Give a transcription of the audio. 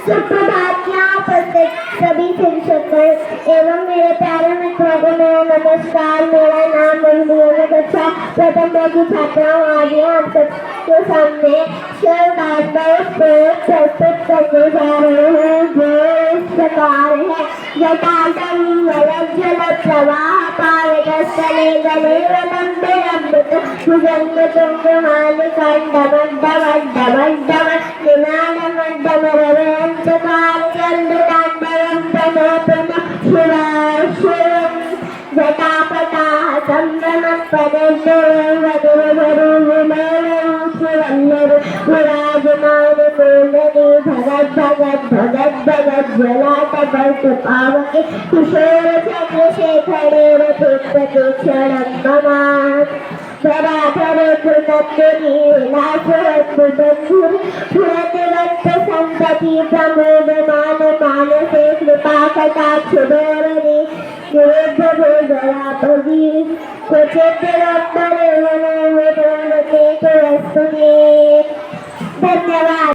सुप्रभात यहाँ उपस्थित सभी शिक्षकों एवं मेरे प्यारे मित्रों को मेरा नमस्कार। मेरा नाम मंदिर कक्षा प्रथम की छात्रा हूँ। आज हम सबके सामने प्रस्तुत करने जा रहे हैं जो इस प्रकार है। जल प्रवाह पावगस्थले गले लंबे लंबित भुजंग तुंग मालिकांडमड्डमड्डमड्डम निनादमड्डमरवेंचकार चंद्रतांडवं प्रणोतम शिवाय शिवं जटापटाः संभ्रमं पदशों वधुवधूविमेवं शिवल्लरु विराजमानमूलने भगद् ज्वलाटभट्ट पावके किशोर चन्द्रशेखरे रतिप्रतीक्षणं मम धराधरे पुनर्दिनी विलासवद्बुधुर् पुरतिवत्सन्तति प्रमोदमान मानसे कृपाकटाक्षधोरणे क्वचिद्